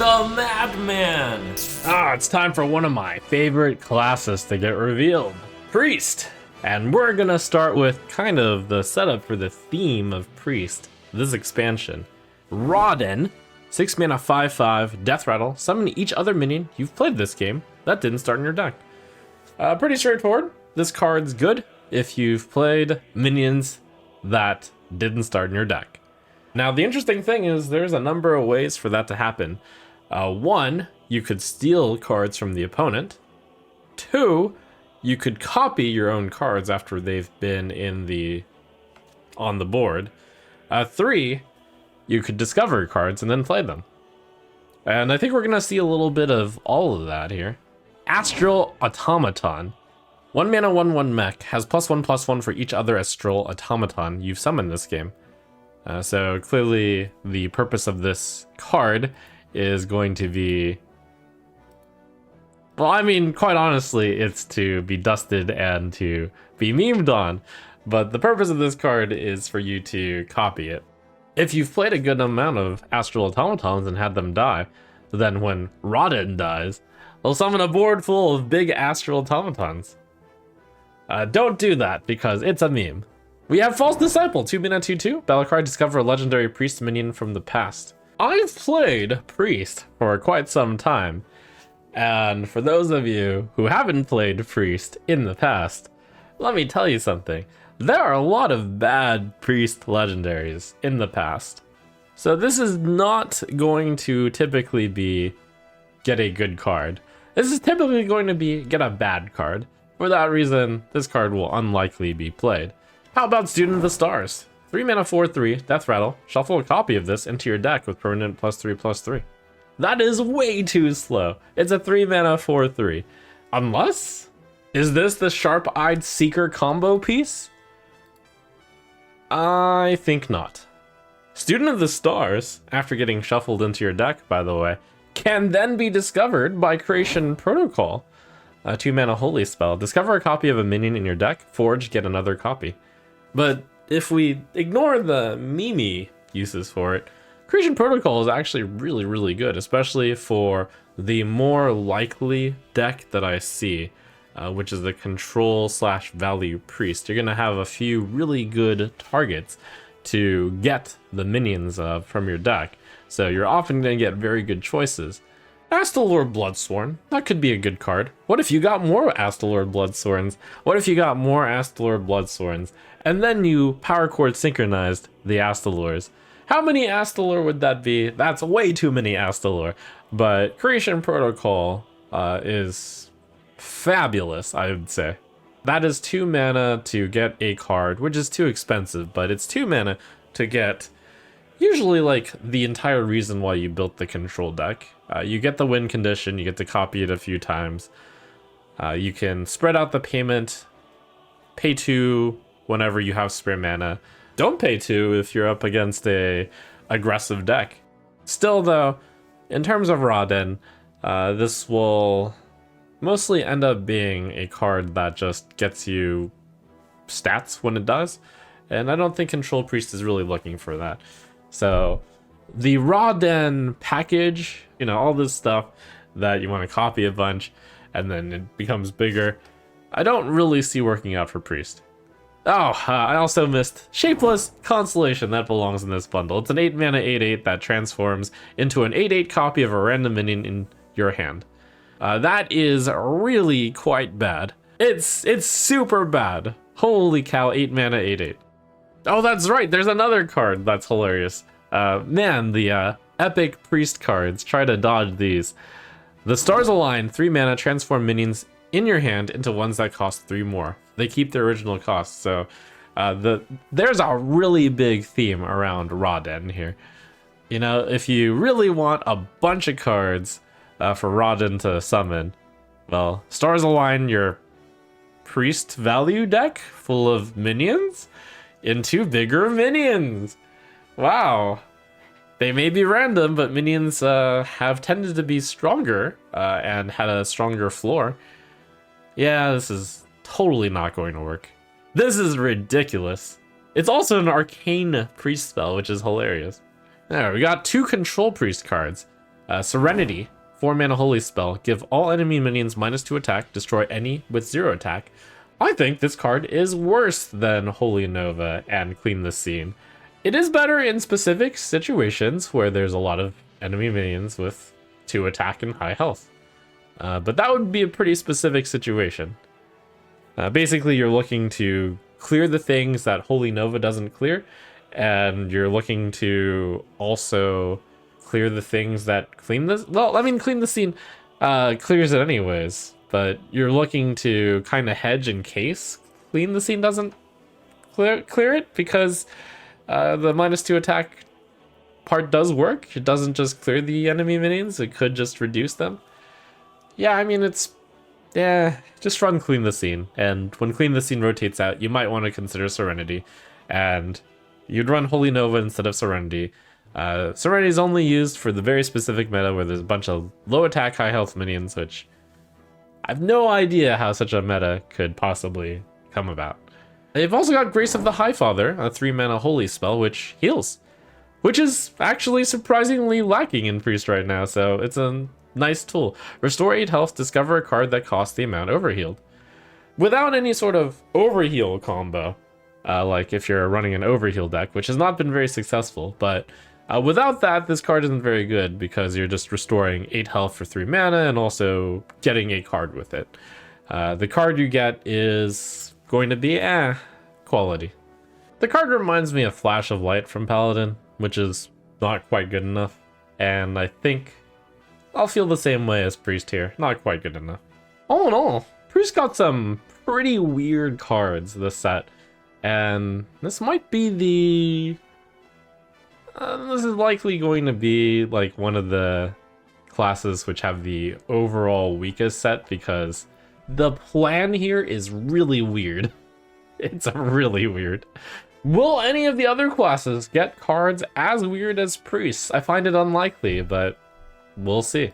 the Madman! It's time for one of my favorite classes to get revealed, Priest. And we're gonna start with kind of the setup for the theme of Priest, this expansion. Rawden, 6 mana 5/5, Death Rattle, summon each other minion you've played this game that didn't start in your deck. Pretty straightforward. This card's good if you've played minions that didn't start in your deck. Now, the interesting thing is there's a number of ways for that to happen. One, you could steal cards from the opponent. Two, you could copy your own cards after they've been on the board. Three, you could discover cards and then play them. And I think we're gonna see a little bit of all of that here. Astral Automaton. 1 mana 1/1 mech has +1/+1 for each other Astral Automaton you've summoned this game. So clearly the purpose of this card is going to be, well, I mean, quite honestly, it's to be dusted and to be memed on. But the purpose of this card is for you to copy it. If you've played a good amount of Astral Automatons and had them die, then when Rawden dies, they'll summon a board full of big Astral Automatons. Don't do that because it's a meme. We have False Disciple, 2 mana 2/2. Battle card, discover a legendary priest minion from the past. I've played Priest for quite some time. And for those of you who haven't played Priest in the past, let me tell you something. There are a lot of bad Priest legendaries in the past. So this is not going to typically be get a good card. This is typically going to be get a bad card. For that reason, this card will unlikely be played. How about Student of the Stars? 3 mana 4/3, Death Rattle. Shuffle a copy of this into your deck with permanent +3/+3. That is way too slow. It's a 3 mana 4/3. Unless? Is this the Sharp-Eyed Seeker combo piece? I think not. Student of the Stars, after getting shuffled into your deck, by the way, can then be discovered by Creation Protocol. A 2 mana holy spell. Discover a copy of a minion in your deck, forge, get another copy. But if we ignore the meme uses for it, Creation Protocol is actually really, really good, especially for the more likely deck that I see, which is the control/value priest. You're gonna have a few really good targets to get the minions from your deck, so you're often gonna get very good choices. Astalor Bloodsworn, that could be a good card. What if you got more Astalor Bloodsworns? What if you got more Astalor Bloodsworns, and then you power chord synchronized the Astalors? How many Astalor would that be? That's way too many Astalor. But Creation Protocol is fabulous, I would say. That is 2 mana to get a card, which is too expensive, but it's 2 mana to get usually like the entire reason why you built the control deck. You get the win condition, you get to copy it a few times. You can spread out the payment, pay 2 whenever you have spare mana. Don't pay 2 if you're up against a aggressive deck. Still though, in terms of Rawden, this will mostly end up being a card that just gets you stats when it does. And I don't think Control Priest is really looking for that. So the Rawden package, you know, all this stuff that you want to copy a bunch and then it becomes bigger, I don't really see working out for Priest. I also missed Shapeless Constellation. That belongs in this bundle. It's an 8 mana 8/8 that transforms into an 8/8 copy of a random minion in your hand. That is really quite bad. It's super bad. Holy cow, 8 mana 8/8. Oh, that's right, there's another card that's hilarious. Man, the epic priest cards, try to dodge these. The Stars Align, 3 mana, transform minions in your hand into ones that cost 3 more. They keep their original cost, so there's a really big theme around Rawden here. You know, if you really want a bunch of cards for Rawden to summon, well, Stars Align your priest value deck full of minions into bigger minions. Wow. They may be random, but minions have tended to be stronger and had a stronger floor. Yeah, this is totally not going to work. This is ridiculous. It's also an arcane priest spell, which is hilarious. There, we got 2 control priest cards. Serenity, 4 mana holy spell. Give all enemy minions -2 attack, destroy any with 0 attack. I think this card is worse than Holy Nova and Clean the Scene. It is better in specific situations where there's a lot of enemy minions with 2 attack and high health. But that would be a pretty specific situation. Basically, you're looking to clear the things that Holy Nova doesn't clear, and you're looking to also clear the things that Clean the... Well, I mean, Clean the Scene clears it anyways, but you're looking to kind of hedge in case Clean the Scene doesn't clear it, because the -2 attack part does work. It doesn't just clear the enemy minions, it could just reduce them. Yeah, I mean, just run Clean the Scene, and when Clean the Scene rotates out, you might want to consider Serenity, and you'd run Holy Nova instead of Serenity. Serenity is only used for the very specific meta where there's a bunch of low attack, high health minions, which I have no idea how such a meta could possibly come about. They've also got Grace of the Highfather, a 3 mana holy spell, which heals, which is actually surprisingly lacking in Priest right now, so it's a nice tool. Restore 8 health, discover a card that costs the amount overhealed. Without any sort of overheal combo, like if you're running an overheal deck, which has not been very successful, but without that, this card isn't very good because you're just restoring 8 health for 3 mana and also getting a card with it. The card you get is going to be quality. The card reminds me of Flash of Light from Paladin, which is not quite good enough, and I think I'll feel the same way as Priest here. Not quite good enough. All in all, Priest got some pretty weird cards this set, and this might be the... this is likely going to be like one of the classes which have the overall weakest set, because the plan here is really weird. It's really weird. Will any of the other classes get cards as weird as Priests? I find it unlikely, but we'll see.